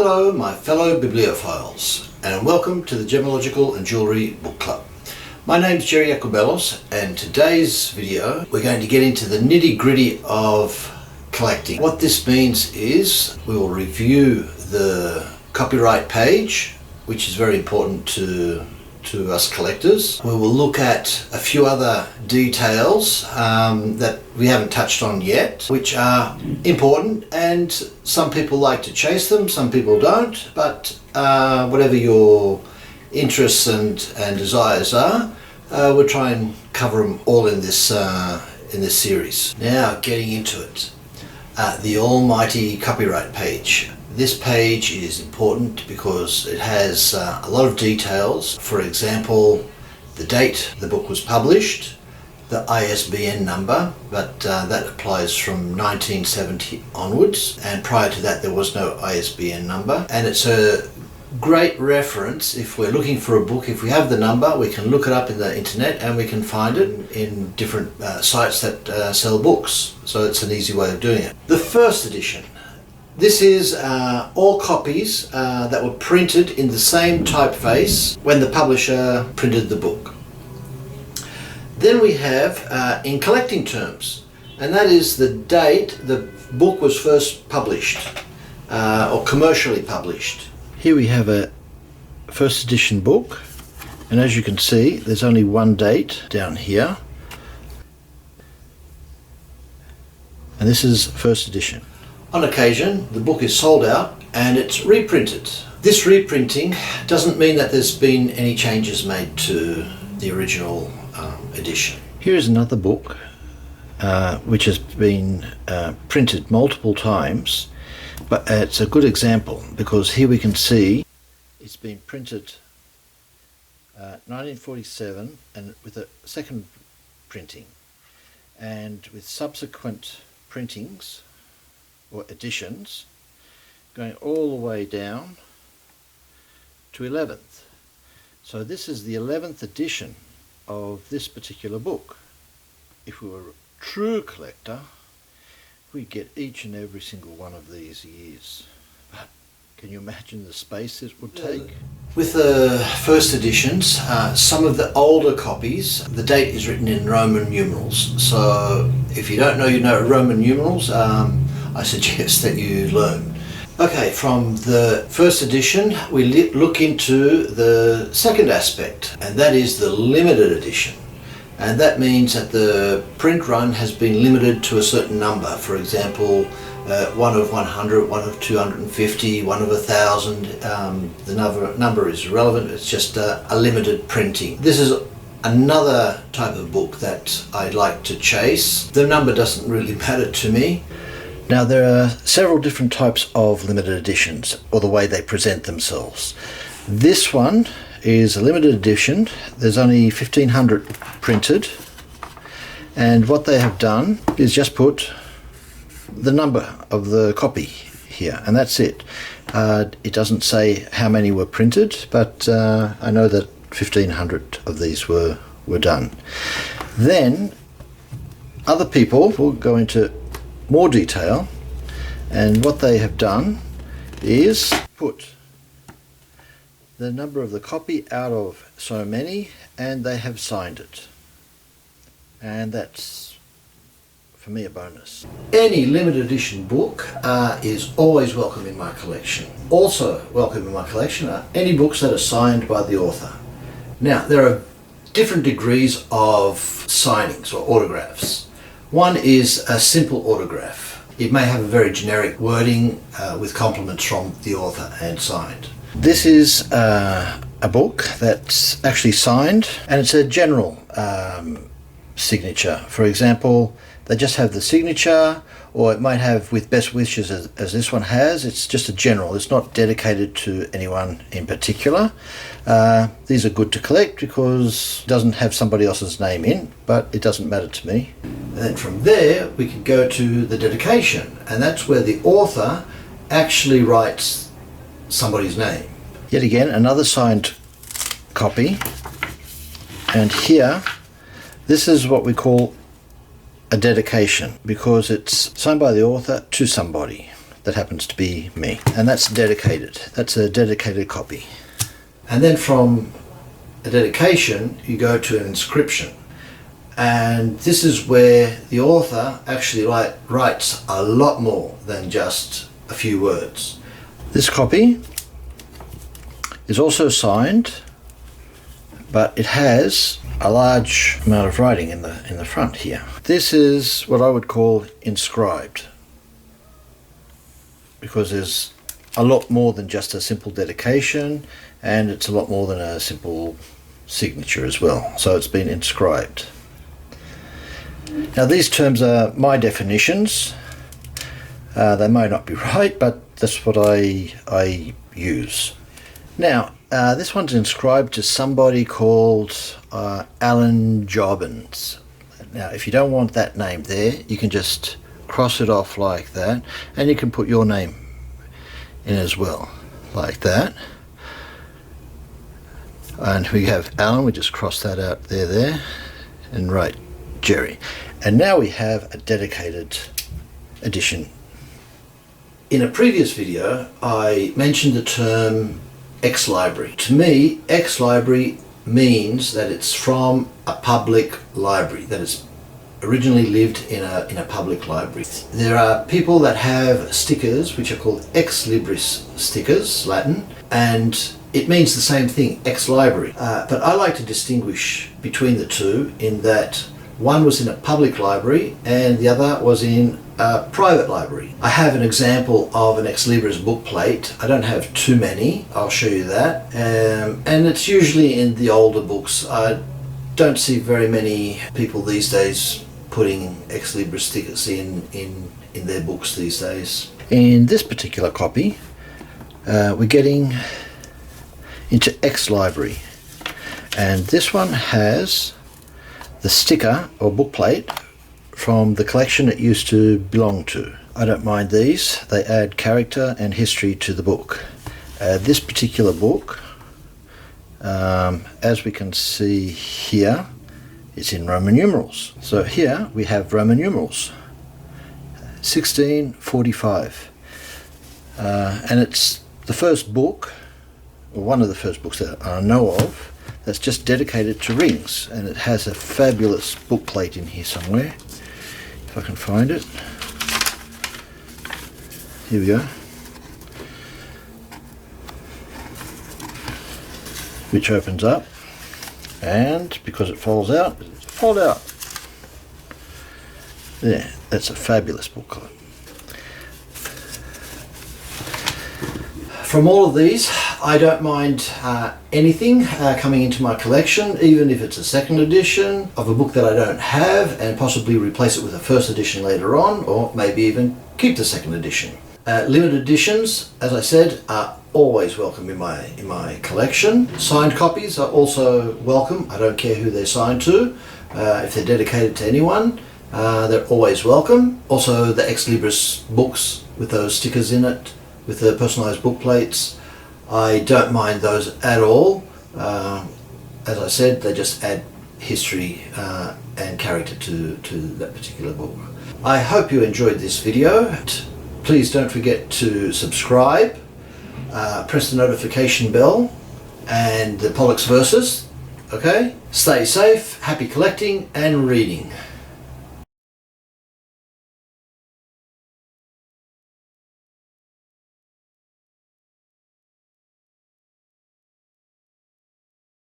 Hello my fellow bibliophiles, and welcome to the Gemological and Jewellery Book Club. My name's Jerry Yacoubellos, and today's video we're going to get into the nitty-gritty of collecting. What this means is we will review the copyright page, which is very important to us collectors. We will look at a few other details that we haven't touched on yet, which are important, and some people like to chase them, some people don't, but whatever your interests and desires are, we'll try and cover them all in this series. Now getting into it, the almighty copyright page. This page is important because it has a lot of details. For example, the date the book was published, the ISBN number, but that applies from 1970 onwards, and prior to that there was no ISBN number. And it's a great reference if we're looking for a book. If we have the number, we can look it up in the internet and we can find it in different sites that sell books. So it's an easy way of doing it. The first edition. This is all copies that were printed in the same typeface when the publisher printed the book. Then we have in collecting terms, and that is the date the book was first published or commercially published. Here we have a first edition book, and as you can see there's only one date down here, and this is first edition. On occasion, the book is sold out and it's reprinted. This reprinting doesn't mean that there's been any changes made to the original edition. Here is another book which has been printed multiple times, but it's a good example because here we can see it's been printed 1947 and with a second printing, and with subsequent printings or editions going all the way down to 11th. So this is the 11th edition of this particular book. If we were a true collector, we'd get each and every single one of these years. But can you imagine the space it would take? With the first editions, some of the older copies, the date is written in Roman numerals. So if you don't know, you know Roman numerals, I suggest that you learn. Okay, from the first edition we look into the second aspect, and that is the limited edition. And that means that the print run has been limited to a certain number. For example, one of 100, one of 250, one of 1,000. The number is irrelevant, it's just a limited printing. This is another type of book that I like to chase. The number doesn't really matter to me. Now there are several different types of limited editions, or the way they present themselves. This one is a limited edition. There's only 1,500 printed, and what they have done is just put the number of the copy here, and that's it. It doesn't say how many were printed, but I know that 1,500 of these were done. Then other people will go into more detail, and what they have done is put the number of the copy out of so many, and they have signed it, and that's for me a bonus. Any limited edition book is always welcome in my collection. Also welcome in my collection are any books that are signed by the author. Now there are different degrees of signings or autographs. One is a simple autograph. It may have a very generic wording with compliments from the author and signed. This is a book that's actually signed, and it's a general signature. For example, they just have the signature, or it might have with best wishes as this one has. It's just a general, it's not dedicated to anyone in particular. These are good to collect because it doesn't have somebody else's name in, but it doesn't matter to me. And then from there we can go to the dedication, and that's where the author actually writes somebody's name. Yet again another signed copy, and here this is what we call a dedication, because it's signed by the author to somebody. that happens to be me. And that's dedicated. That's a dedicated copy. And then from a dedication, you go to an inscription. And this is where the author actually writes a lot more than just a few words. This copy is also signed, but it has a large amount of writing in the front here. This is what I would call inscribed, because there's a lot more than just a simple dedication, and it's a lot more than a simple signature as well. So it's been inscribed. Now these terms are my definitions. They may not be right, but that's what I use. Now this one's inscribed to somebody called Alan Jobbins. Now if you don't want that name there, you can just cross it off like that, and you can put your name in as well, like that. And we have Alan, we just cross that out there, and write Jerry. And now we have a dedicated edition. In a previous video, I mentioned the term ex-library. To me, ex-library means that it's from a public library, that it's originally lived in a public library. There are people that have stickers which are called ex libris stickers, Latin, and it means the same thing, ex-library. But I like to distinguish between the two in that one was in a public library and the other was in a private library. I have an example of an ex libris book plate. I don't have too many, I'll show you that. And it's usually in the older books. I don't see very many people these days putting ex libris stickers in their books these days. In this particular copy, we're getting into ex-library, and this one has the sticker or book plate from the collection it used to belong to. I don't mind these, they add character and history to the book. This particular book, as we can see here, it's in Roman numerals. So here we have Roman numerals, 1645, and it's the first book, or one of the first books that I know of, that's just dedicated to rings, and it has a fabulous book plate in here somewhere, if I can find it. Here we go. Which opens up, and because it folds out, fold out. Yeah, that's a fabulous booklet. From all of these, I don't mind anything coming into my collection, even if it's a second edition of a book that I don't have, and possibly replace it with a first edition later on, or maybe even keep the second edition. Limited editions, as I said, are always welcome in my collection. Signed copies are also welcome. I don't care who they're signed to. If they're dedicated to anyone, they're always welcome. Also the ex libris books with those stickers in it, with the personalised book plates, I don't mind those at all. As I said, they just add history and character to that particular book. I hope you enjoyed this video. Please don't forget to subscribe, press the notification bell, and the Pollux Verses. Okay? Stay safe, happy collecting and reading.